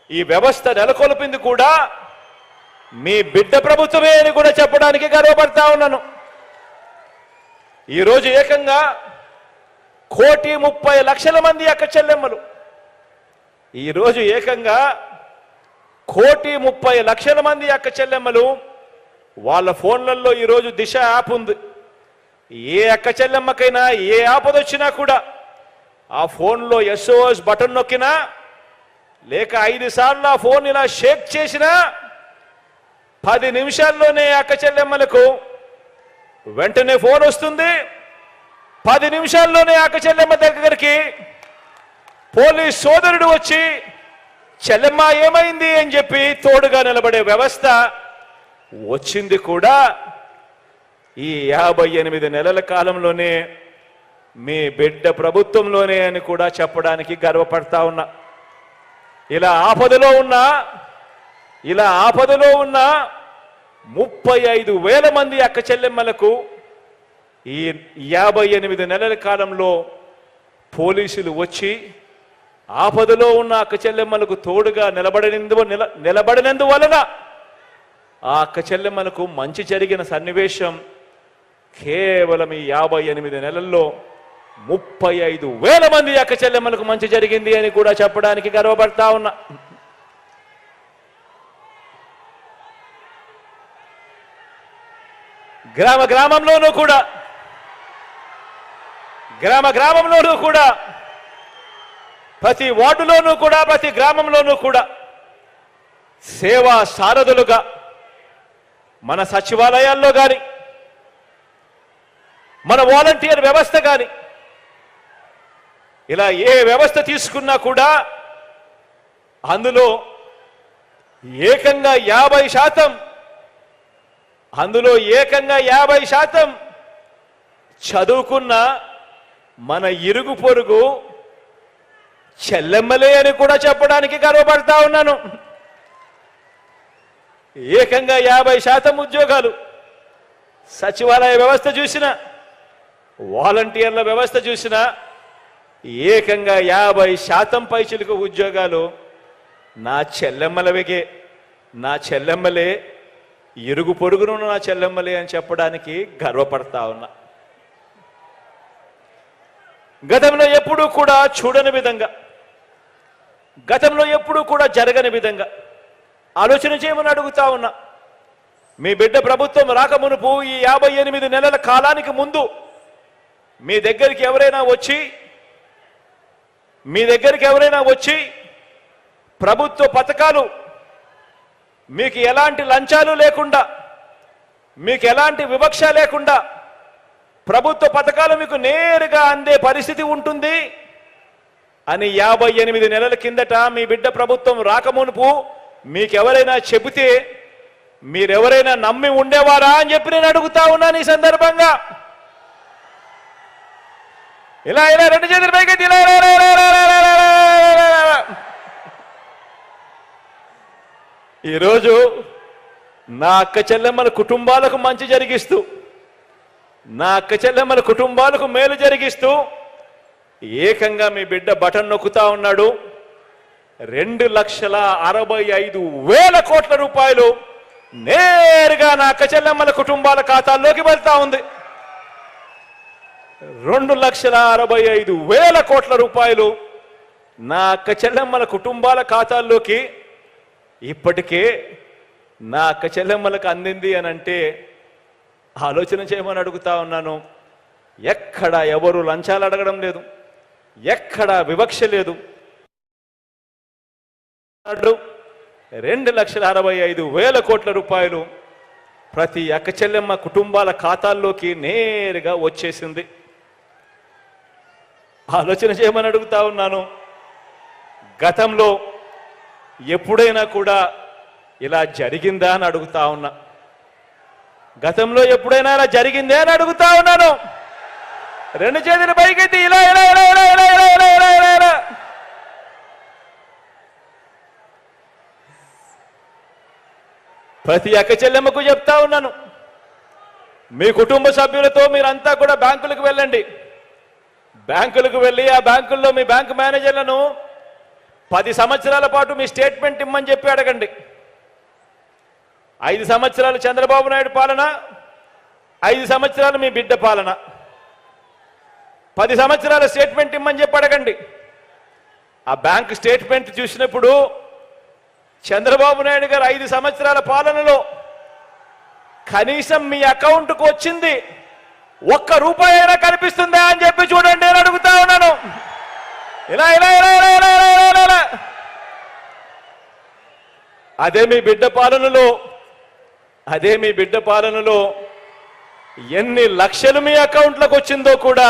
ఈ వ్యవస్థ నెలకొల్పింది కూడా మీ బిడ్డ ప్రభుత్వమే అని కూడా చెప్పడానికి గర్వపడతా ఉన్నాను. ఈరోజు ఏకంగా 1,30,00,000 మంది అక్క చెల్లెమ్మలు, ఈరోజు ఏకంగా 1,30,00,000 మంది అక్క చెల్లెమ్మలు వాళ్ళ ఫోన్లలో ఈరోజు దిశ యాప్ ఉంది. ఏ అక్క చెల్లెమ్మకైనా ఏ ఆపద వచ్చినా కూడా ఆ ఫోన్లో SOS బటన్ నొక్కినా లేక 5 సార్లు ఆ ఫోన్ ఇలా షేక్ చేసినా 10 నిమిషాల్లోనే అక్క చెల్లెమ్మలకు వెంటనే ఫోన్ వస్తుంది. 10 నిమిషాల్లోనే అక్క చెల్లెమ్మ దగ్గరికి పోలీస్ సోదరుడు వచ్చి చెల్లెమ్మ ఏమైంది అని చెప్పి తోడుగా నిలబడే వ్యవస్థ వచ్చింది కూడా ఈ 58 నెలల కాలంలోనే మీ బిడ్డ ప్రభుత్వంలోనే అని కూడా చెప్పడానికి గర్వపడతా ఉన్నా. ఇలా ఆపదలో ఉన్న 35,000 మంది అక్క చెల్లెమ్మలకు ఈ 58 నెలల కాలంలో పోలీసులు వచ్చి ఆపదలో ఉన్న అక్క చెల్లెమ్మలకు తోడుగా నిలబడినందువలన ఆ అక్క చెల్లెమ్మలకు మంచి జరిగిన సన్నివేశం కేవలం ఈ 58 నెలల్లో 35,000 మంది అక్క చెల్లెమ్మలకు మంచి జరిగింది అని కూడా చెప్పడానికి గర్వపడతా ఉన్నా. గ్రామ గ్రామంలోనూ కూడా ప్రతి వార్డులోనూ కూడా ప్రతి గ్రామంలోనూ కూడా సేవా సారథులుగా మన సచివాలయాల్లో కానీ మన వాలంటీర్ వ్యవస్థ కానీ ఇలా ఏ వ్యవస్థ తీసుకున్నా కూడా అందులో ఏకంగా 50% చదువుకున్న మన ఇరుగు పొరుగు చెల్లెమ్మలే అని కూడా చెప్పడానికి గర్వపడతా ఉన్నాను. ఏకంగా 50% ఉద్యోగాలు సచివాలయ వ్యవస్థ చూసినా వాలంటీర్ల వ్యవస్థ చూసినా ఏకంగా 50% పైచిలకు ఉద్యోగాలు నా చెల్లెమ్మలే ఇరుగు పొరుగును నా చెల్లెమ్మలే అని చెప్పడానికి గర్వపడతా ఉన్నా. గతంలో ఎప్పుడూ కూడా చూడని విధంగా, గతంలో ఎప్పుడూ కూడా జరగని విధంగా ఆలోచన చేయమని అడుగుతా ఉన్నా. మీ బిడ్డ ప్రభుత్వం రాకమునుపు ఈ 58 నెలల కాలానికి ముందు మీ దగ్గరికి ఎవరైనా వచ్చి ప్రభుత్వ పథకాలు మీకు ఎలాంటి లంచాలు లేకుండా, మీకు ఎలాంటి వివక్ష లేకుండా ప్రభుత్వ పథకాలు మీకు నేరుగా అందే పరిస్థితి ఉంటుంది అని 58 నెలల కిందట మీ బిడ్డ ప్రభుత్వం రాకమునుపు మీకెవరైనా చెబితే మీరెవరైనా నమ్మి ఉండేవారా అని చెప్పి నేను అడుగుతా ఉన్నాను. ఈ సందర్భంగా ఇలా 2 చేతుల పైకి ఈరోజు నా అక్క చెల్లెమ్మల కుటుంబాలకు మంచి జరిగిస్తూ, నా అక్క చెల్లెమ్మల కుటుంబాలకు మేలు జరిగిస్తూ ఏకంగా మీ బిడ్డ బటన్ నొక్కుతా ఉన్నాడు. 2,65,000 కోట్ల రూపాయలు నేరుగా నా అక్క చెల్లెమ్మల కుటుంబాల ఖాతాల్లోకి వెళ్తా ఉంది. 2,65,000 కోట్ల రూపాయలు నా అక్క చెల్లెమ్మల కుటుంబాల ఖాతాల్లోకి ఇప్పటికే నా అక్క చెల్లెమ్మలకు అందింది అని అంటే ఆలోచన చేయమని అడుగుతా ఉన్నాను. ఎక్కడ ఎవరు లంచాలు అడగడం లేదు, ఎక్కడ వివక్ష లేదు. 2,65,000 కోట్ల రూపాయలు ప్రతి అక్క చెల్లెమ్మ కుటుంబాల ఖాతాల్లోకి నేరుగా వచ్చేసింది. ఆలోచన చేయమని అడుగుతా ఉన్నాను. గతంలో ఎప్పుడైనా కూడా ఇలా జరిగిందా అని అడుగుతా ఉన్నా. గతంలో ఎప్పుడైనా ఇలా జరిగిందే అని అడుగుతా ఉన్నాను. 2 చేతుల పైకెత్తి ఇలా ఇలా ఇలా ఇలా ఇలా ఇలా ఇలా ఇలా ఇలా ఇలా ప్రతి అక్క చెల్లెమ్మకు చెప్తా ఉన్నాను, మీ కుటుంబ సభ్యులతో మీరంతా కూడా బ్యాంకులకు వెళ్ళండి. బ్యాంకులకు వెళ్ళి ఆ బ్యాంకుల్లో మీ బ్యాంకు మేనేజర్లను 10 సంవత్సరాల పాటు మీ స్టేట్మెంట్ ఇమ్మని చెప్పి అడగండి. 5 సంవత్సరాలు చంద్రబాబు నాయుడు పాలన, 5 సంవత్సరాలు మీ బిడ్డ పాలన. 10 సంవత్సరాల స్టేట్మెంట్ ఇమ్మని చెప్పి అడగండి. ఆ బ్యాంక్ స్టేట్మెంట్ చూసినప్పుడు చంద్రబాబు నాయుడు గారు 5 సంవత్సరాల పాలనలో కనీసం మీ అకౌంట్కు వచ్చింది 1 రూపాయి అయినా కనిపిస్తుందా అని చెప్పి చూడండి నేను అడుగుతా ఉన్నాను. ఇలా ఇలా ఇలా ఇలా ఇలా ఇలా ఇలా అదే మీ బిడ్డ పాలనలో ఎన్ని లక్షలు మీ అకౌంట్లకు వచ్చిందో కూడా